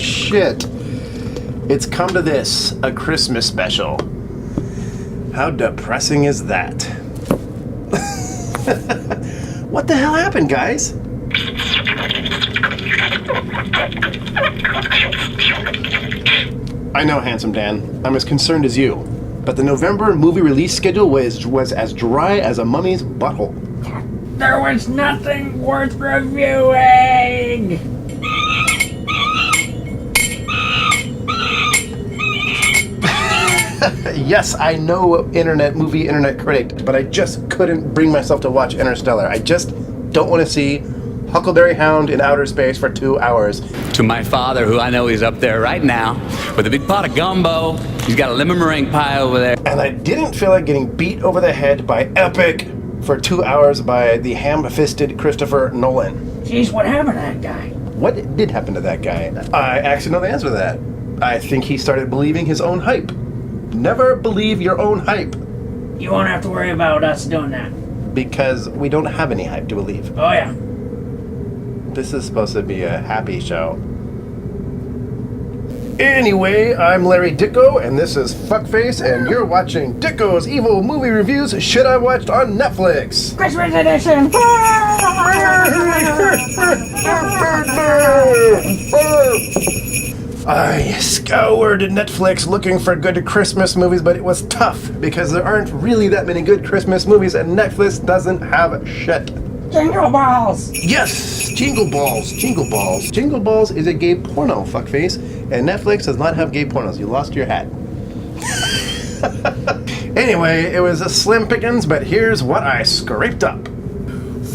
shit. It's come to this, a Christmas special. How depressing is that? What the hell happened, guys? I know, Handsome Dan. I'm as concerned as you. But the November movie release schedule was as dry as a mummy's butthole. There was nothing worth reviewing! Yes, I know internet critic, but I just couldn't bring myself to watch Interstellar. I just don't want to see Huckleberry Hound in outer space for 2 hours. To my father, who I know is up there right now, with a big pot of gumbo. He's got a lemon meringue pie over there. And I didn't feel like getting beat over the head by Epic for 2 hours by the ham-fisted Christopher Nolan. Jeez, what happened to that guy? What did happen to that guy? I actually know the answer to that. I think he started believing his own hype. Never believe your own hype. You won't have to worry about us doing that. Because we don't have any hype to believe. Oh, yeah. This is supposed to be a happy show. Anyway, I'm Larry Dicko, and this is Fuckface, and you're watching Dicko's Evil Movie Reviews Shit I Watched on Netflix. Christmas edition! I scoured Netflix looking for good Christmas movies, but it was tough because there aren't really that many good Christmas movies, and Netflix doesn't have shit. Jingle balls! Yes! Jingle balls! Jingle balls! Jingle balls is a gay porno, fuckface, and Netflix does not have gay pornos. You lost your hat. Anyway, it was a slim pickings, but here's what I scraped up.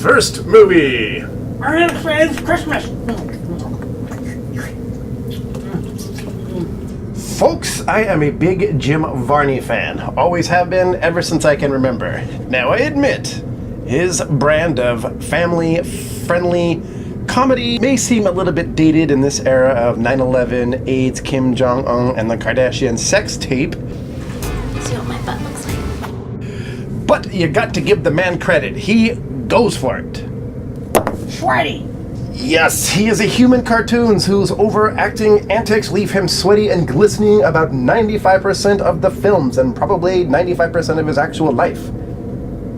First movie! Ernest Saves Christmas! Folks, I am a big Jim Varney fan. Always have been, ever since I can remember. Now, I admit, his brand of family-friendly comedy may seem a little bit dated in this era of 9/11, AIDS, Kim Jong-un, and the Kardashian sex tape. See what my butt looks like. But you got to give the man credit. He goes for it. Sweaty! Yes, he is a human cartoon whose overacting antics leave him sweaty and glistening about 95% of the films and probably 95% of his actual life.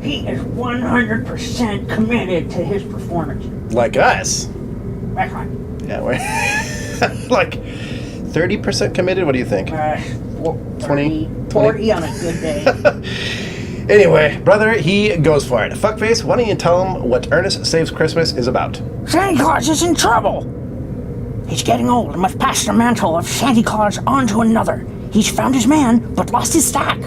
He is 100% committed to his performance. Like us. That's right. Yeah, we're like 30% committed? What do you think? 20? 40 on a good day. Anyway, brother, he goes for it. Fuckface, why don't you tell him what Ernest Saves Christmas is about? Santa Claus is in trouble. He's getting old and must pass the mantle of Santa Claus on to another. He's found his man, but lost his sack.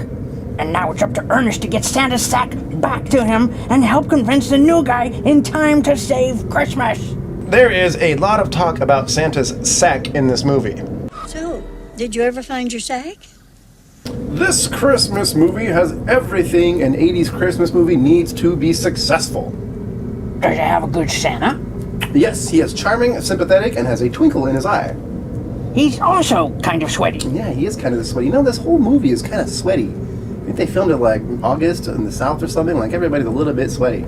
And now it's up to Ernest to get Santa's sack back to him and help convince the new guy in time to save Christmas. There is a lot of talk about Santa's sack in this movie. So, did you ever find your sack? This Christmas movie has everything an 80s Christmas movie needs to be successful. Does it have a good Santa? Yes, he is charming, sympathetic, and has a twinkle in his eye. He's also kind of sweaty. Yeah, he is kind of sweaty. You know, this whole movie is kind of sweaty. I think they filmed it like August in the South or something. Like everybody's a little bit sweaty.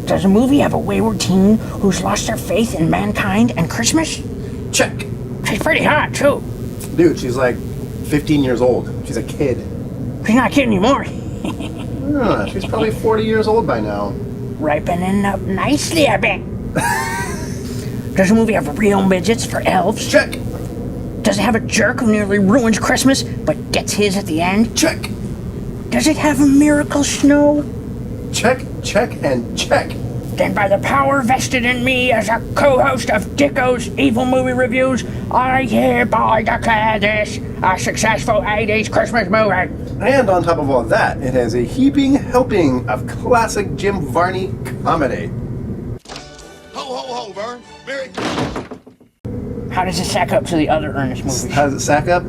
Does the movie have a wayward teen who's lost their faith in mankind and Christmas? Check. She's pretty hot, too. Dude, she's like 15 years old. She's a kid. She's not kidding anymore. She's probably 40 years old by now. Ripening up nicely, I bet. Does the movie have real midgets for elves? Check. Does it have a jerk who nearly ruins Christmas but gets his at the end? Check. Does it have a miracle snow? Check, check, and check. Then by the power vested in me as a co-host of Dicko's Evil Movie Reviews, I hereby declare this a successful 80s Christmas movie. And on top of all that, it has a heaping helping of classic Jim Varney comedy. Ho, ho, ho, Vern. Merry How does it stack up to the other Ernest movies? How does it stack up?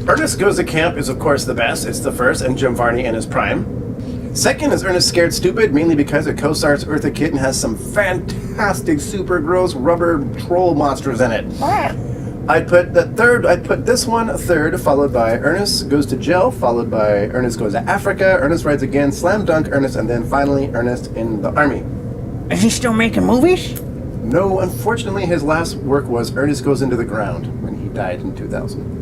Ernest Goes to Camp is, of course, the best. It's the first, and Jim Varney in his prime. Second is Ernest Scared Stupid, mainly because it co-stars Eartha Kitt and has some fantastic, super gross rubber troll monsters in it. I'd put this one third, followed by Ernest Goes to Jail, followed by Ernest Goes to Africa, Ernest Rides Again, Slam Dunk Ernest, and then finally Ernest in the Army. Is he still making movies? No, unfortunately, his last work was Ernest Goes Into the Ground when he died in 2000.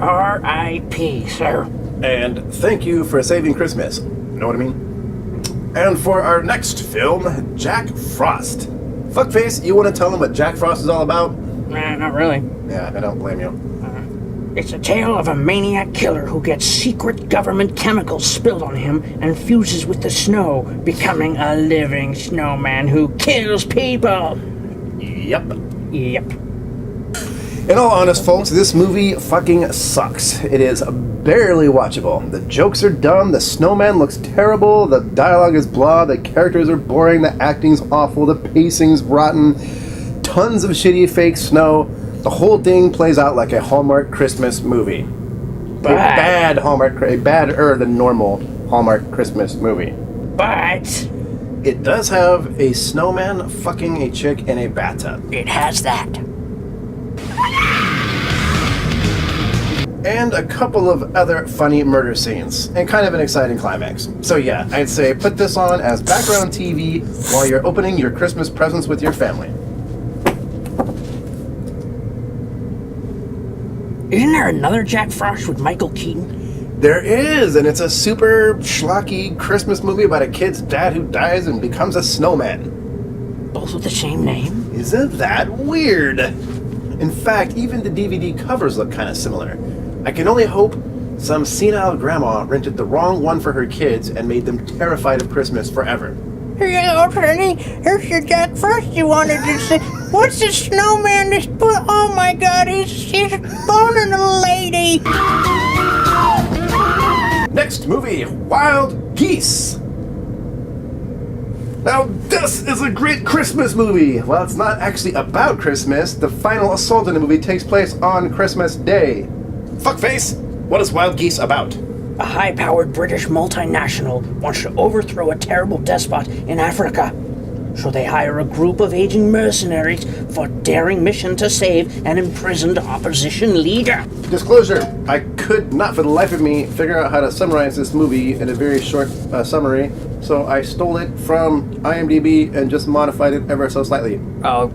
R.I.P., sir. And thank you for saving Christmas. Know what I mean? And for our next film, Jack Frost. Fuckface, you want to tell them what Jack Frost is all about? Nah, not really. Yeah, I don't blame you. It's a tale of a maniac killer who gets secret government chemicals spilled on him and fuses with the snow, becoming a living snowman who kills people. Yep. Yep. In all honest, folks, this movie fucking sucks. It is barely watchable. The jokes are dumb, the snowman looks terrible, the dialogue is blah, the characters are boring, the acting's awful, the pacing's rotten, tons of shitty fake snow. The whole thing plays out like a Hallmark Christmas movie. A badder than normal Hallmark Christmas movie. But It does have a snowman fucking a chick in a bathtub. it has that. And a couple of other funny murder scenes, and kind of an exciting climax. So yeah, I'd say put this on as background TV while you're opening your Christmas presents with your family. Isn't there another Jack Frost with Michael Keaton? There is, and it's a super schlocky Christmas movie about a kid's dad who dies and becomes a snowman. Both with the same name? Isn't that weird? In fact, even the DVD covers look kind of similar. I can only hope some senile grandma rented the wrong one for her kids and made them terrified of Christmas forever. Here you go, Trinity. Here's your Jack Frost you wanted to see. What's the snowman that's put? Oh my god, he's boning a lady. Next movie, Wild Geese. Now, this is a great Christmas movie. While it's not actually about Christmas, the final assault in the movie takes place on Christmas Day. Fuckface, what is Wild Geese about? A high-powered British multinational wants to overthrow a terrible despot in Africa. So they hire a group of aging mercenaries for a daring mission to save an imprisoned opposition leader. Disclosure, I could not for the life of me figure out how to summarize this movie in a very short summary, so I stole it from IMDb and just modified it ever so slightly. Oh,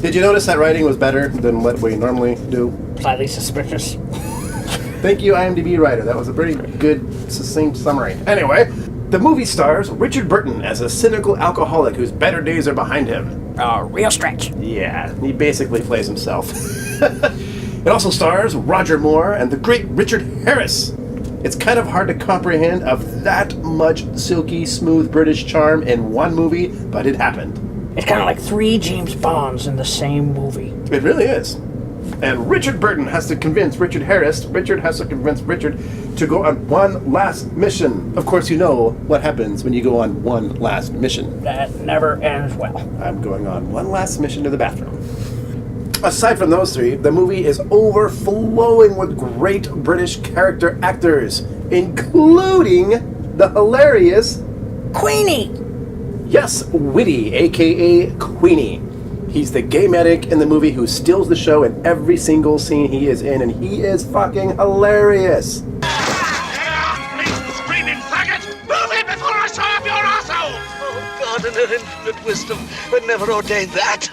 Did you notice that writing was better than what we normally do? slightly suspicious. Thank you, IMDb writer. That was a pretty good, succinct summary. Anyway, the movie stars Richard Burton as a cynical alcoholic whose better days are behind him. Real stretch. Yeah, he basically plays himself. It also stars Roger Moore and the great Richard Harris. It's kind of hard to comprehend of that much silky, smooth British charm in one movie, but it happened. It's kind of like 3 James Bonds in the same movie. It really is. And Richard Burton has to convince Richard Harris, Richard has to convince Richard to go on one last mission. Of course, you know what happens when you go on one last mission. That never ends well. I'm going on one last mission to the bathroom. Aside from those 3, the movie is overflowing with great British character actors, including the hilarious Queenie! Yes, Witty, aka Queenie. He's the gay medic in the movie who steals the show in every single scene he is in, and he is fucking hilarious. Screaming faggot! Move it before I saw up your arsehole! Oh, God in her infinite wisdom would never ordain that.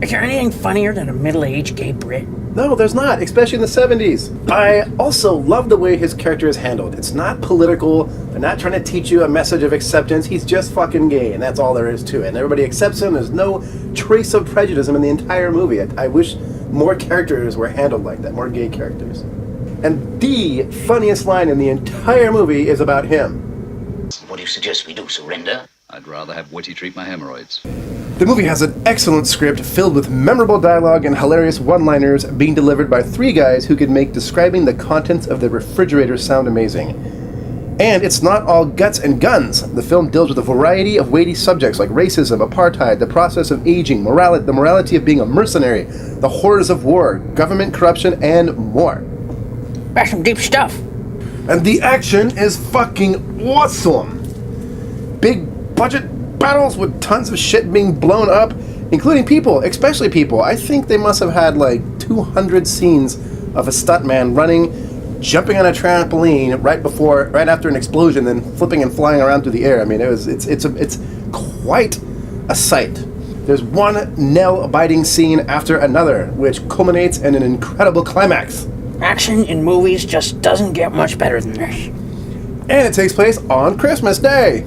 Is there anything funnier than a middle-aged gay Brit? No, there's not, especially in the 70s. I also love the way his character is handled. It's not political. They're not trying to teach you a message of acceptance. He's just fucking gay, and that's all there is to it. And everybody accepts him. There's no trace of prejudice in the entire movie. I wish more characters were handled like that, more gay characters. And the funniest line in the entire movie is about him. What do you suggest we do, surrender? I'd rather have Witty treat my hemorrhoids. The movie has an excellent script filled with memorable dialogue and hilarious one-liners being delivered by 3 guys who could make describing the contents of the refrigerator sound amazing. And it's not all guts and guns. The film deals with a variety of weighty subjects like racism, apartheid, the process of aging, the morality of being a mercenary, the horrors of war, government corruption, and more. That's some deep stuff. And the action is fucking awesome. Big budget battles with tons of shit being blown up, including people, especially people. I think they must have had like 200 scenes of a stuntman running, jumping on a trampoline right after an explosion, then flipping and flying around through the air. I mean, it's quite a sight. There's one nail-biting scene after another, which culminates in an incredible climax. Action in movies just doesn't get much better than this. And it takes place on Christmas Day.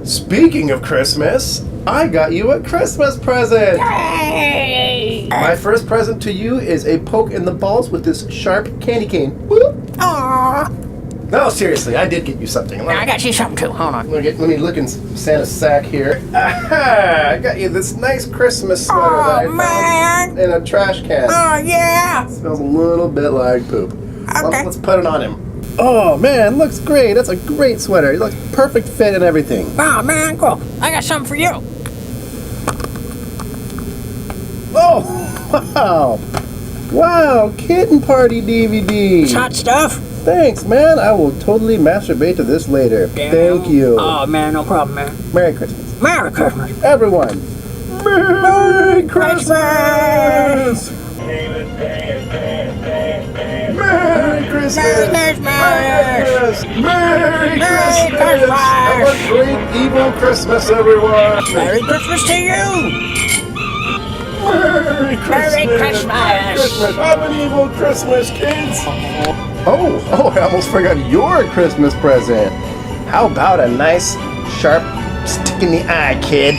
Speaking of Christmas, I got you a Christmas present. Yay! My first present to you is a poke in the balls with this sharp candy cane. Whoop. Aww. No, seriously, I did get you something. I got you something too. Hold on. Let me look in Santa's sack here. Aha! I got you this nice Christmas sweater that I found in a trash can. Oh, yeah! Smells a little bit like poop. Okay. Let's put it on him. Oh man, looks great. That's a great sweater. It looks perfect fit and everything. Oh, man, cool. I got something for you. Oh, wow. Wow, Kitten Party DVD. It's hot stuff. Thanks, man. I will totally masturbate to this later. Thank you. Oh, man, no problem, man. Merry Christmas. Merry Christmas. Everyone. Merry Christmas! Merry Christmas! Merry Christmas! Merry Merry Christmas! Christmas! Have a great evil Christmas, everyone! Merry Christmas to you! Merry Christmas! Merry Christmas! Have an evil Christmas, kids! Oh, I almost forgot your Christmas present. How about a nice, sharp stick in the eye, kid?